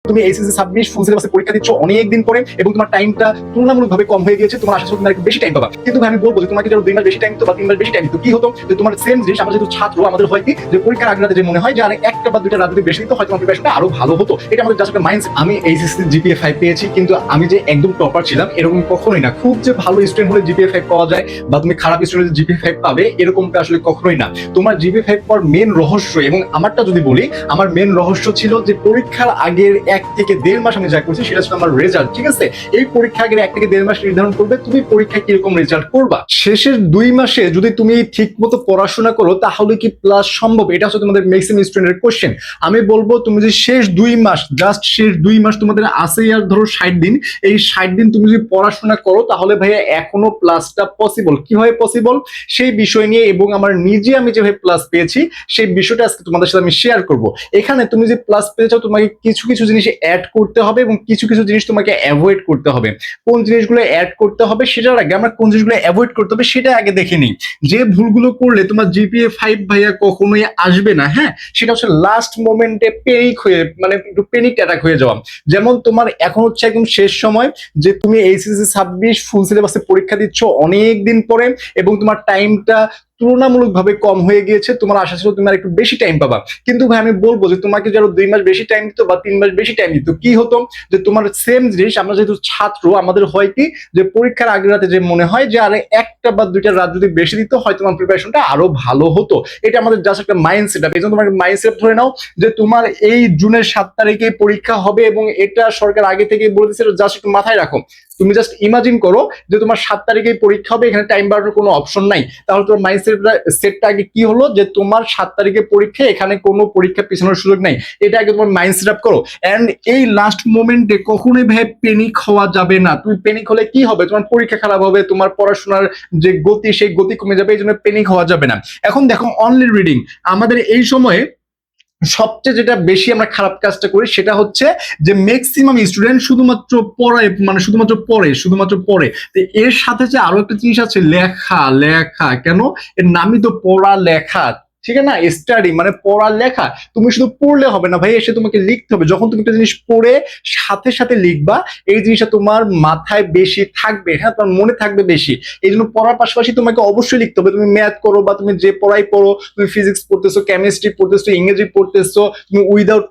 তুমি এইচএসসি 26 ফুল সিলেবাসে পরীক্ষা দিচ্ছ অনেক দিন পরে এবং তোমার টাইমটা তুলনামূলকভাবে কম হয়ে গিয়েছে, তোমার আশা ছিল তুমি একটু বেশি টাইম পাবা। কিন্তু আমি বলবো যে তোমাকে যারা 2 মাস বেশি টাইম দিত বা 3 মাস বেশি টাইম দিত, কি হতো যে তোমার সেম জিনিস আমরা যেহেতু ছাত্র, আমাদের হয় কি যে পরীক্ষার আগে রাতে যে মনে হয় যে আর একটা বা দুইটা রাত যদি বেশি দিত হয়তো আমার প্রিপারেশনটা আরো ভালো হতো। এটা আমাদের জাস্ট একটা মাইন্ডসেট। আমি এইচএসসি জিপিএ 5 পেয়েছি, কিন্তু আমি যে একদম টপার ছিলাম এরকম কখনোই না। খুব যে ভালো স্টুডেন্ট হলে জিপিএ 5 পাওয়া যায় বা তুমি খারাপ স্টুডেন্ট হলে জিপিএ 5 পাবে এরকমটা আসলে কখনোই না। তোমার জিপিএ 5 পাওয়ার মেন রহস্য, এবং আমারটা যদি বলি, আমার মেন রহস্য ছিল যে পরীক্ষার আগের 1 থেকে 1.5 মাস আমি যা করছি সেটা ছিল আমার রেজাল্ট। ঠিক আছে, এই পরীক্ষা আগের 1 থেকে 1.5 মাস নির্ধারণ করবে তুমি পরীক্ষায় কিরকম রেজাল্ট করবা। শেষের 2 মাসে যদি তুমি ঠিক মতো পড়াশোনা করো তাহলে কি প্লাস সম্ভব? এটা হচ্ছে তোমাদের ম্যাক্সিমাম স্টুডেন্টের কোশ্চেন। আমি বলবো তুমি যদি শেষ 2 মাস, জাস্ট শেষ 2 মাস তোমাদের আছে আর ধরো 60 দিন, এই 60 দিন তুমি যদি পড়াশোনা করো তাহলে ভাইয়া এখনো প্লাসটা পসিবল। কিভাবে পসিবল সেই বিষয় নিয়ে এবং আমার নিজে আমি যেভাবে প্লাস পেয়েছি সেই বিষয়টা আজকে তোমাদের সাথে আমি শেয়ার করব। এখানে তুমি যে প্লাস পেতে চাও তোমাকে কিছু কিছু জিনিস অ্যাড করতে হবে এবং কিছু কিছু জিনিস তোমাকে অ্যাভয়েড করতে হবে। কোন জিনিসগুলো অ্যাড করতে হবে সেটার আগে আমরা কোন জিনিসগুলো অ্যাভয়েড করতে হবে সেটা আগে দেখে নিই। যে ভুলগুলো করলে তোমার জিপিএ 5 ভাইয়া কখনোই আসবে না, হ্যাঁ, সেটা হচ্ছে লাস্ট মোমেন্টে প্যানিক হয়ে, মানে একটু প্যানিক অ্যাটাক হয়ে যাওয়া। যেমন তোমার এখন হচ্ছে একদম শেষ সময়, যে তুমি এইচএসসি 26 ফুল সিলেবাসে পরীক্ষা দিচ্ছ অনেক দিন পরে এবং তোমার টাইমটা তুলনামূলকভাবে কম হয়ে গিয়েছে, তোমার আশা ছিল তুমি আর একটু বেশি টাইম পাবা। কিন্তু ভাই আমি বলবো যে তোমাকে যারা 2 মাস বেশি টাইম দিত বা 3 মাস বেশি টাইম দিত, কি হতো যে তোমার সেম জিনিস, আমরা যেহেতু ছাত্র আমাদের হয় কি যে পরীক্ষার আগের রাতে যে মনে হয় যে আরে একটা বা দুইটা রাত যদি বেশি দিত হয়তো তোমার প্রিপারেশনটা আরো ভালো হতো। এটা আমাদের জাস্ট একটা মাইন্ডসেট। এই জন্য তোমার মাইন্ডসেট ধরে নাও যে তোমার এই জুনের 7 তারিখে পরীক্ষা হবে এবং এটা সরকার আগে থেকে বলে দিচ্ছে, জাস্ট একটু মাথায় রাখো। তুমি জাস্ট ইমাজিন করো যে তোমার 7 তারিখে পরীক্ষা হবে, এখানে টাইম বাড়ানোর কোনো অপশন নাই। তাহলে তোমার সেটটা আগে কি হলো যে তোমার 7 তারিখে পরীক্ষা, এখানে কোনো পরীক্ষা পিছানোর সুযোগ নাই। এটা আগে তোমার মাইন্ড সেট আপ করো। এন্ড এই লাস্ট মোমেন্টে কখনোই ভাই প্যানিক হওয়া যাবে না। তুমি প্যানিক হলে কি হবে, তোমার পরীক্ষা খারাপ হবে, তোমার পড়াশোনার যে গতি সেই গতি কমে যাবে, এই জন্য প্যানিক হওয়া যাবে না। এখন দেখো অনলি রিডিং, আমাদের এই সময়ে সবচেয়ে যেটা বেশি আমরা খারাপ কাজটা করি সেটা হচ্ছে যে ম্যাক্সিমাম স্টুডেন্ট শুধুমাত্র পড়ায়, মানে শুধুমাত্র পড়ে। তো এর সাথে যে আরো একটা জিনিস আছে, লেখা। লেখা কেন? এর নামই তো পড়া লেখা, ঠিক আছে না? স্টাডি মানে পড়া লেখা। তুমি শুধু পড়লে হবে না ভাই, এসে তোমাকে লিখতে হবে। যখন তুমি একটা জিনিস পড়ে সাথে সাথে লিখবা এই জিনিসটা তোমার মাথায় বেশি থাকবে, হ্যাঁ, তোমার মনে থাকবে বেশি। এই জন্য পড়ার পাশাপাশি তোমাকে অবশ্যই লিখতে হবে। তুমি ম্যাথ করো বা তুমি যে পড়াই পড়ো, তুমি ফিজিক্স পড়তেছো, কেমিস্ট্রি পড়তেছো, ইংরেজি পড়তেছো, তুমি উইদাউট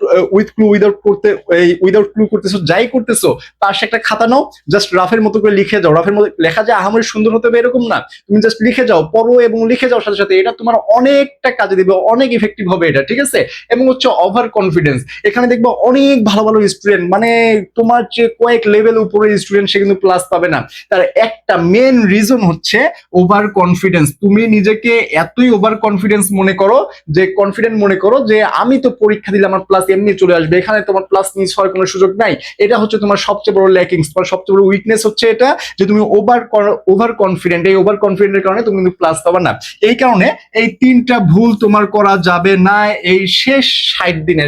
ক্লু করতেছো, যাই করতেছো, পাশে একটা খাতা নাও, জাস্ট রাফের মতো করে লিখে যাও। রাফের মতো লেখা যে আহামরি সুন্দর হতে হবে এরকম না, তুমি জাস্ট লিখে যাও, পড়ো এবং লিখে যাও সাথে সাথে। এটা তোমার অনেকটা কাজে দিবে, অনেক ইফেক্টিভ হবে এটা, ঠিক আছে? এবং হচ্ছে ওভার কনফিডেন্স। এখানে দেখবো অনেক ভালো ভালো স্টুডেন্ট, মানে তোমার যে কয়েক লেভেল উপরে স্টুডেন্ট সে কিন্তু প্লাস পাবে না। তার একটা মেন রিজন হচ্ছে ওভার কনফিডেন্স। তুমি নিজেকে এতই ওভার কনফিডেন্স মনে করো, যে কনফিডেন্ট মনে করো যে আমি তো পরীক্ষা দিলে আমার প্লাস এমনি চলে আসবে, এখানে তোমার প্লাস মিস হওয়ার কোনো সুযোগ নাই। এটা হচ্ছে তোমার সবচেয়ে বড় ল্যাকিংস, তোমার সবচেয়ে বড় উইকনেস হচ্ছে এটা, যে তুমি ওভার কনফিডেন্ট। এই ওভার কনফিডেন্টের কারণে তুমি কিন্তু প্লাস পাবা না। এই কারণে এই 3টা ভুল তোমার করা যাবে না। এই শেষ 60 দিনে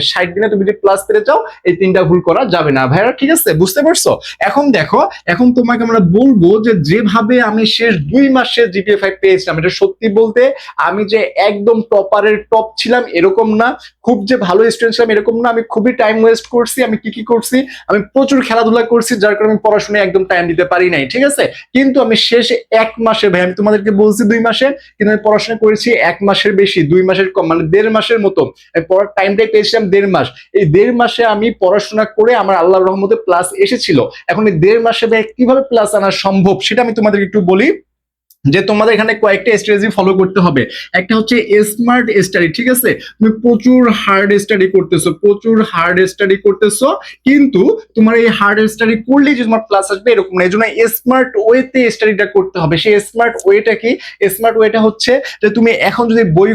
তুমি যদি প্লাস পেতে চাও এই 3টা ভুল করা যাবে না ভাইরা, ঠিক আছে? বুঝতে পারছো? এখন দেখো, এখন তোমাকে আমরা বলবো যে যেভাবে আমি শেষ 2 মাসে জিপিএ 5 পেয়েছিলাম, এটা সত্যি বলতে আমি যে একদম টপারের টপ ছিলাম এরকম না, খুব যে ভালো স্টুডেন্ট ছিলাম এরকম না। আমি খুবই টাইম ওয়েস্ট করছি। আমি কি করছি, আমি প্রচুর খেলাধুলা করছি, যার কারণে আমি পড়াশোনায় একদম টাইম দিতে পারি নাই, ঠিক আছে? কিন্তু আমি শেষে 1 মাসে, ভাই আমি তোমাদেরকে বলছি 2 মাসে, কিন্তু আমি পড়াশোনা করেছি 1 মাসের বেশি, 2 মাসের কম, মানে 1.5 মাসের মতো। আমি পড়ার টাইমটাই পেয়েছিলাম 1.5 মাস। এই 1.5 মাসে আমি পড়াশোনা করে আমার আল্লাহর রহমতে প্লাস এসেছিল। এখন এই 1.5 মাসে ভাই কিভাবে প্লাস আনা সম্ভব সেটা আমি তোমাদেরকে একটু বলি। যে তোমাদের এখানে কয়েকটা স্ট্র্যাটেজি ফলো করতে হবে। একটা হচ্ছে স্মার্ট স্টাডি, ঠিক আছে? তুমি প্রচুর হার্ড স্টাডি করতেছো, কিন্তু তোমার এই হার্ড স্টাডি করলেই যে তোমার প্লাস আসবে এরকম না। এই জন্য স্মার্ট ওয়েতে স্টাডিটা করতে হবে। সেই স্মার্ট ওয়েটা কি? স্মার্ট ওয়েটা হচ্ছে যে তুমি এখন যদি বই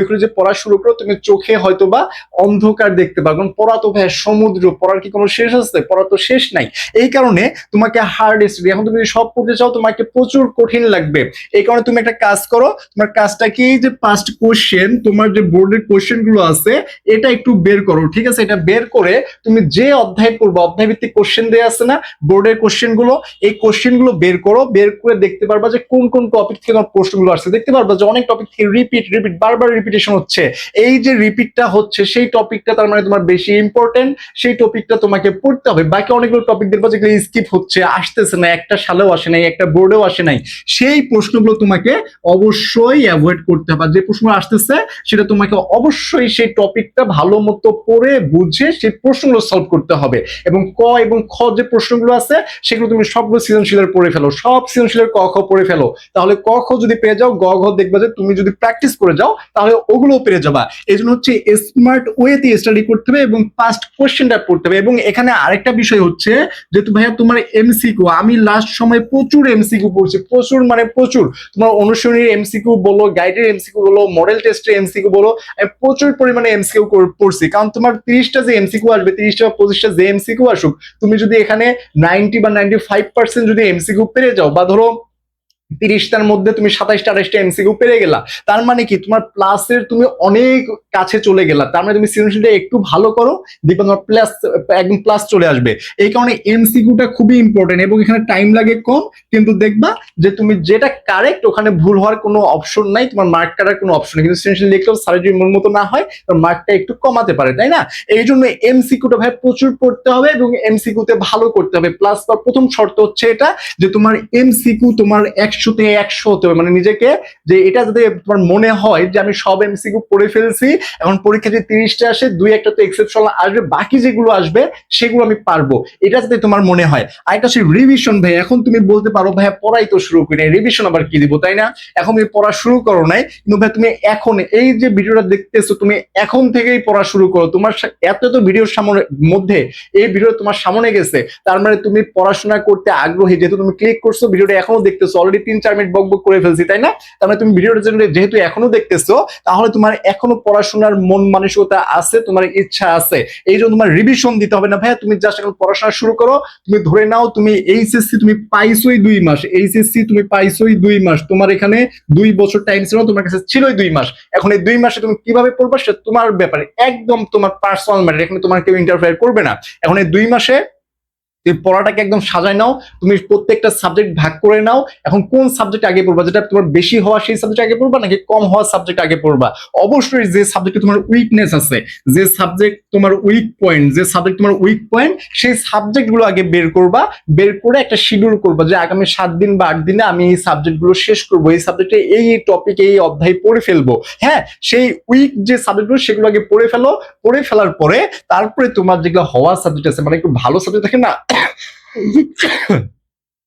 খুলে যে পড়া শুরু করো, তুমি চোখে হয়তো বা অন্ধকার দেখতে পারো, কারণ পড়া তো ভাই সমুদ্র, পড়ার কি কোনো শেষ আছে? পড়া তো শেষ নাই। এই কারণে তোমাকে হার্ড স্টাডি, এখন তুমি যদি সব পড়তে চাও তোমাকে প্রচুর কঠিন লাগবে। এই কারণে তুমি একটা কাজ করো, তোমার কাজটা কি, যে পাস্ট কোশ্চেন, তোমার যে বোর্ডের কোশ্চেন গুলো আছে এটা একটু বের করো, ঠিক আছে? এটা বের করে তুমি যে অধ্যায় পড়বো, অধ্যায় ভিত্তিক কোশ্চেন দেওয়া আছে না বোর্ডের কোশ্চেন গুলো, এই কোশ্চেন গুলো বের করো, বের করে দেখতে পারবা যে কোন কোন টপিক থেকে তোমার প্রশ্নগুলো আসছে। দেখতে পারবা যে অনেক টপিক থেকে রিপিট বারবার রিপিটেশন হচ্ছে। এই যে রিপিটটা হচ্ছে সেই টপিকটা তার মানে তোমার বেশি ইম্পর্টেন্ট, সেই টপিকটা তোমাকে পড়তে হবে। বাকি অনেকগুলো টপিক দেখবা যেগুলো স্কিপ হচ্ছে, আসতেছে না, একটা সালেও আসে নাই, একটা বোর্ডেও আসে নাই, সেই প্রশ্নগুলো তোমাকে অবশ্যই অ্যাভয়েড করতে হবে। যে প্রশ্ন আসতেছে সেটা তোমাকে অবশ্যই সেই টপিকটা ভালো মতো পড়ে বুঝে সেই প্রশ্নগুলো সলভ করতে হবে। এবং ক এবং খ যে প্রশ্নগুলো আছে সেগুলো তুমি সবগুলো সৃজনশীলের পড়ে ফেলো, সব সৃজনশীলের ক খ পড়ে ফেলো। তাহলে ক খ যদি পেয়ে যাও, গ ঘ দেখবা যে তুমি যদি প্র্যাকটিস করে যাও তাহলে ওগুলো পেরে যাবা। এই জন্য হচ্ছে স্মার্ট ওয়েতে স্টাডি করতে হবে এবং পাস্ট কোশ্চেনটা পড়তে হবে। এবং এখানে আরেকটা বিষয় হচ্ছে যেহেতু ভাইয়া তোমার এমসিকিউ, আমি লাস্ট সময় প্রচুর এমসিকিউ পড়ছি, প্রচুর মানে প্রচুর। তোমার অনুশীলনীর এমসিকিউ বলো, গাইডের এমসিকিউ বলো, মডেল টেস্টের এমসিকিউ বলো, আমি প্রচুর পরিমাণে এমসিকিউ পড়ছি। কারণ তোমার 30টা যে এমসিকিউ আসবে, 30টা বা 25টা যে এমসিকিউ আসুক, তুমি যদি এখানে 90 বা 95% যদি এমসিকিউ পেরে যাও, বা ধরো 30টার মধ্যে তুমি 27টা 28টা এমসিকিউ পেরে গেলা, তার মানে কি তোমার প্লাসের তুমি অনেক কাছে চলে গেলা। তার মানে তুমি সৃজনশীলটা একটু ভালো করো, দেখবে তোমার প্লাস, একদম প্লাস চলে আসবে। এই কারণে এমসিকিউটা খুবই ইম্পর্টেন্ট এবং এখানে টাইম লাগে কম, কিন্তু দেখবা যে তুমি যেটা কারেক্ট ওখানে ভুল হওয়ার কোনো অপশন নাই, তোমার মার্ক কাটার কোনো অপশন নেই। কিন্তু সৃজনশীল লিখলেও স্যারের যদি মন মতো না হয় তোমার মার্কটা একটু কমাতে পারে, তাই না? এই জন্য এমসিকিউটা ভাই প্রচুর পড়তে হবে এবং এমসিকিউতে ভালো করতে হবে। প্লাস বা প্রথম শর্ত হচ্ছে এটা যে তোমার এমসিকিউ তোমার 100-তে 100 হতে হবে। মানে নিজেকে যে এটা যদি তোমার মনে হয় যে আমি সব এমসিকিউ পড়ে ফেলছি, এখন পরীক্ষা যদি 30টা আসে 2-1টা তো এক্সেপশন আসবে, বাকি যেগুলো আসবে সেগুলো আমি পারবো, এটা যাতে তোমার মনে হয়। আরেকটা হচ্ছে রিভিশন। ভাই এখন তুমি বলতে পারো ভাইয়া পড়াই তো শুরু করি নাই, রিভিশন আবার কি দিব, তাই না? এখন তুমি পড়া শুরু করো নাই, কিন্তু ভাই তুমি এখন এই যে ভিডিওটা দেখতেছো তুমি এখন থেকেই পড়া শুরু করো। তোমার এত এত ভিডিওর সামনে মধ্যে এই ভিডিও তোমার সামনে গেছে, তার মানে তুমি পড়াশোনা করতে আগ্রহী। যেহেতু তুমি ক্লিক করছো, ভিডিওটা এখনো দেখতেছো, অলরেডি 3-4 মিনিট বকবক করে ফেলছি, তাই না? তার মানে তুমি ভিডিওটা যেহেতু এখনো দেখতেছো, তাহলে তোমার এখনো পড়াশোনার মন মানসিকতা আছে, তোমার ইচ্ছা আছে। এই জন্য তোমার রিভিশন দিতে হবে না ভাইয়া, তুমি জাস্ট এখন পড়াশোনা শুরু করো। তুমি ধরে নাও তুমি এইচএসসি তুমি পাইছোই 2 মাস, এইচএসসি তুমি পাইছোই 2 মাস, তোমার এখানে 2 বছর টাইম ছিল, তোমার কাছে ছিলই 2 মাস। এখন এই 2 মাসে তুমি কিভাবে পড়বা সেটা তোমার ব্যাপারে, একদম তোমার পার্সোনাল ম্যাটার, এখানে তোমার কেউ ইন্টারফেয়ার করবে না। এখন এই 2 মাসে তুমি পড়াটাকে একদম সাজায় নাও, তুমি প্রত্যেকটা সাবজেক্ট ভাগ করে নাও। এখন কোন সাবজেক্ট আগে পড়বা, যেটা তোমার বেশি হওয়া সেই সাবজেক্ট আগে পড়বা নাকি কম হওয়া সাবজেক্ট আগে পড়বা? অবশ্যই যে সাবজেক্টে তোমার উইকনেস আছে, যে সাবজেক্ট তোমার উইক পয়েন্ট, যে সাবজেক্ট তোমার উইক পয়েন্ট, সেই সাবজেক্টগুলো আগে বের করবা। বের করে একটা শিডিউল করবা যে আগামী 7 দিন বা 8 দিনে আমি এই সাবজেক্টগুলো শেষ করবো, এই সাবজেক্টে এই টপিক এই অধ্যায় পড়ে ফেলবো। হ্যাঁ, সেই উইক যে সাবজেক্টগুলো সেগুলো আগে পড়ে ফেলো। পড়ে ফেলার পরে তারপরে তোমার যেগুলো হওয়া সাবজেক্ট আছে, মানে একটু ভালো সাবজেক্ট থাকে না,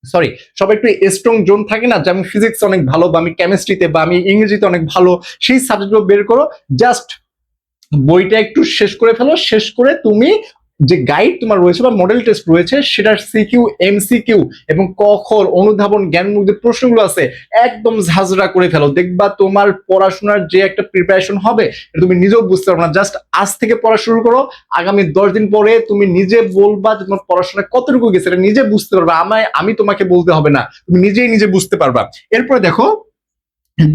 সরি, সবাই একটু স্ট্রং জোন থাকে না, যে আমি ফিজিক্স অনেক ভালো, বা আমি কেমিস্ট্রিতে বা আমি ইংরেজিতে অনেক ভালো, সেই সাবজেক্টগুলো বের করো। জাস্ট বইটা একটু শেষ করে ফেলো, শেষ করে তুমি যে গাইড তোমার রয়েছে বা মডেল টেস্ট রয়েছে সেটার সিকিউ, এমসিকিউ এবং ক খ অনুধাবন জ্ঞানমূলক যে প্রশ্নগুলো আছে একদম ঝাঁঝরা করে ফেলো। দেখবা তোমার পড়াশোনার যে একটা প্রিপারেশন হবে তুমি নিজেও বুঝতে পারবে না। জাস্ট আজ থেকে পড়া শুরু করো, আগামী 10 দিন পরে তুমি নিজে বলবা যে তোমার পড়াশোনা কতটুকু গেছে, এটা নিজে বুঝতে পারবা। আমি তোমাকে বলতে হবে না, তুমি নিজেই নিজে বুঝতে পারবা। এরপরে দেখো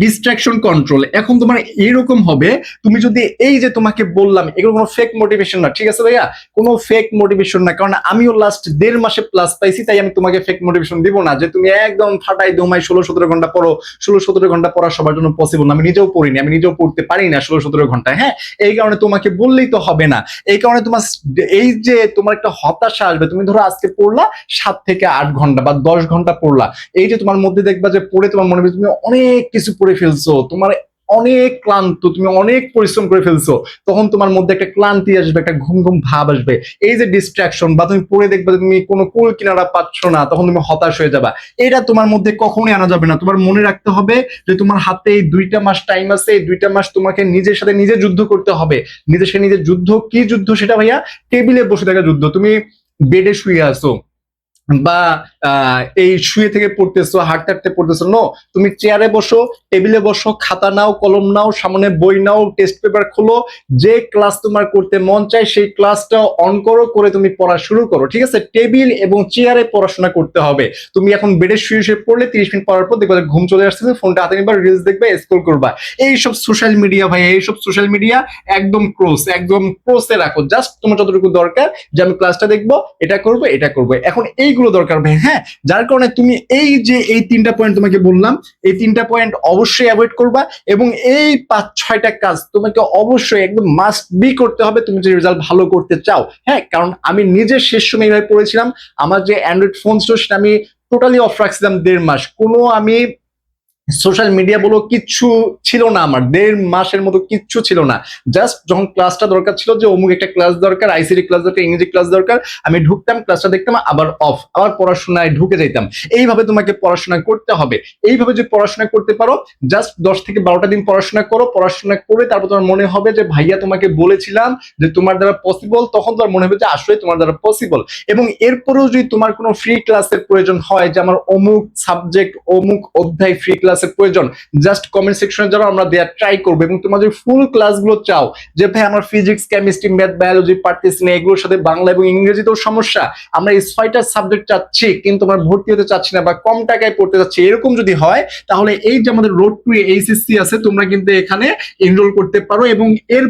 ডিস্ট্রাকশন কন্ট্রোল। এখন তোমার এরকম হবে, তুমি যদি এই যে তোমাকে বললাম এগুলো কোনো ফেক মোটিভেশন না, ঠিক আছে ভাইয়া? কোনো ফেক মোটিভেশন না, কারণ আমিও লাস্ট 1.5 মাসে প্লাস পাইছি, তাই আমি তোমাকে ফেক মোটিভেশন দিব না যে তুমি একদম ফাটাই দমাই 16-17 ঘন্টা পড়ো। 16-17 ঘন্টা পড়া সবার জন্য পসিবল না, আমি নিজেও পড়িনি, আমি নিজেও পড়তে পারি না 16-17 ঘন্টা। হ্যাঁ, এই কারণে তোমাকে বললেই তো হবে না। এই কারণে তোমার এই যে তোমার একটা হতাশা আসবে, তুমি ধরো আজকে পড়লা 7 থেকে 8 ঘন্টা বা 10 ঘন্টা পড়লা, এই যে তোমার মধ্যে দেখবা যে পড়ে তোমার মনে হবে তুমি অনেক কিছু পড়ে ফেলছো, তোমার অনেক ক্লান্ত, তুমি অনেক পরিশ্রম করে ফেলছো, তখন তোমার মধ্যে একটা ক্লান্তি আসবে, একটা ঘুম ঘুম ভাব আসবে। এই যে ডিস্ট্রাকশন, বা তুমি পড়ে দেখবে তুমি কোনো কুল কিনারা পাচ্ছ না, তখন তুমি হতাশ হয়ে যাবা। এটা তোমার মধ্যে কখনোই আনা যাবে না। তোমার মনে রাখতে হবে যে তোমার হাতে এই 2টা মাস টাইম আছে, এই 2টা মাস তোমাকে নিজের সাথে নিজে যুদ্ধ করতে হবে। নিজের সাথে নিজের যুদ্ধ কি যুদ্ধ সেটা ভাইয়া? টেবিলে বসে থাকা যুদ্ধ। তুমি বেডে শুয়ে আছো, বা এই শুয়ে থেকে পড়তেছো, হাঁটতে হাঁটতে পড়তেছো, নো, তুমি চেয়ারে বসো, টেবিলে বসো, খাতা নাও, কলম নাও, সামনে বই নাও, টেস্ট পেপার খোলো, যে ক্লাস তোমার করতে মন চায় সেই ক্লাসটা অন করো, করে তুমি পড়া শুরু করো। ঠিক আছে, টেবিল এবং চেয়ারে পড়াশোনা করতে হবে। তুমি এখন বেডে শুয়ে শুয়ে পড়লে 30 মিনিট পড়ার পর দেখবে ঘুম চলে আসছে, ফোনটা হাতে নিবা, রিলস দেখবে, স্ক্রল করবা। এইসব সোশ্যাল মিডিয়া ভাই, এইসব সোশ্যাল মিডিয়া একদম ক্লোজ, একদম ক্লোজে রাখো। জাস্ট তোমার যতটুকু দরকার যে আমি ক্লাসটা দেখবো, এটা করবো, এটা করবো, এখন এইগুলো দরকার ভাই। হ্যাঁ, যার কারণে তুমি এই যে এই 3টা পয়েন্ট তোমাকে বললাম, এই 3টা পয়েন্ট অবশ্যই অ্যাভয়েড করবা, এবং এই 5-6টা কাজ তোমাকে অবশ্যই একদম মাস্ট বি করতে হবে তুমি যে রেজাল্ট ভালো করতে চাও। হ্যাঁ, কারণ আমি নিজে শেষ সময় এইভাবে পড়েছিলাম। আমার যে অ্যান্ড্রয়েড ফোন ছিল সেটা আমি টোটালি অফ রাখছিলাম 1.5 মাস। কোনো আমি সোশ্যাল মিডিয়া বলো কিচ্ছু ছিল না, আমার 1.5 মাসের মতো কিচ্ছু ছিল না। জাস্ট যখন ক্লাসটা দরকার ছিল, যে অমুক একটা ক্লাস দরকার, আইসিটি ক্লাস দরকার, ইংরেজি ক্লাস দরকার, আমি ঢুকতাম, ক্লাসটা দেখতাম, আবার অফ, আবার পড়াশোনায় ঢুকে যেতাম। এইভাবে তোমাকে পড়াশোনা করতে হবে। এইভাবে যদি পড়াশোনা করতে পারো, জাস্ট 10 থেকে 12টা দিন পড়াশোনা করো, পড়াশোনা করে তারপর তোমার মনে হবে যে ভাইয়া তোমাকে বলেছিলাম যে তোমার দ্বারা পসিবল, তখন তোমার মনে হবে যে আসলে তোমার দ্বারা পসিবল। এবং এরপরেও যদি তোমার কোনো ফ্রি ক্লাসের প্রয়োজন হয়, যে আমার অমুক সাবজেক্ট, অমুক অধ্যায় ফ্রি ক্লাসের প্রয়োজন, জাস্ট কমেন্ট সেকশনে যারা আমরা দেওয়ার ট্রাই করবো। এবং তোমাদের ফুল ক্লাসগুলো চাও যে ভাই আমার ফিজিক্স, কেমিস্ট্রি, ম্যাথ, বায়োলজি পারতেছি না, এগুলোর সাথে বাংলা এবং ইংরেজিতেও সমস্যা, আমরা এই 6টা সাবজেক্ট চাচ্ছি কিন্তু আমরা ভর্তি হতে চাচ্ছি না বা কম টাকায় পড়তে চাচ্ছি, এরকম যদি হয়, তাহলে এই যে আমাদের রোড টু এইচএসসি আছে, তোমরা কিন্তু এখানে এনরোল করতে পারো। এবং এর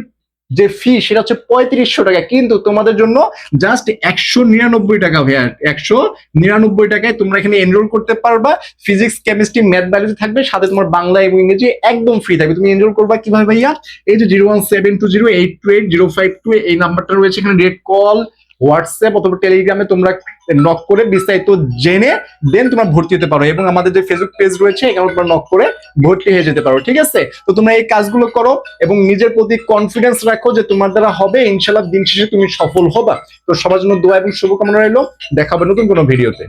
যে ফি সেটা হচ্ছে 3500 টাকা, কিন্তু তোমাদের জন্য জাস্ট 199 টাকা ভাইয়া, 199 টাকায় তোমরা এখানে এনরোল করতে পারবা। ফিজিক্স, কেমিস্ট্রি, ম্যাথ, বায়োলজি থাকবে, সাথে তোমার বাংলা এবং ইংরেজি একদম ফ্রি থাকবে। তুমি এনরোল করবা কিভাবে ভাইয়া? এই যে 01720828052 এই নাম্বারটা রয়েছে, এখানে ডিরেক্ট কল, হোয়াটসঅ্যাপ অথবা টেলিগ্রামে তোমরা নক করে বিস্তারিত জেনে দেন তোমরা ভর্তি হতে পারো। এবং আমাদের যে ফেসবুক পেজ রয়েছে এখানে তোমরা নক করে ভর্তি হয়ে যেতে পারো। ঠিক আছে, তো তোমরা এই কাজগুলো করো এবং নিজের প্রতি কনফিডেন্স রাখো যে তোমার দ্বারা হবে, ইনশাল্লাহ দিন শেষে তুমি সফল হবা। তো সবার জন্য দোয়া এবং শুভকামনা রইলো। দেখা হবে নতুন কোনো ভিডিওতে।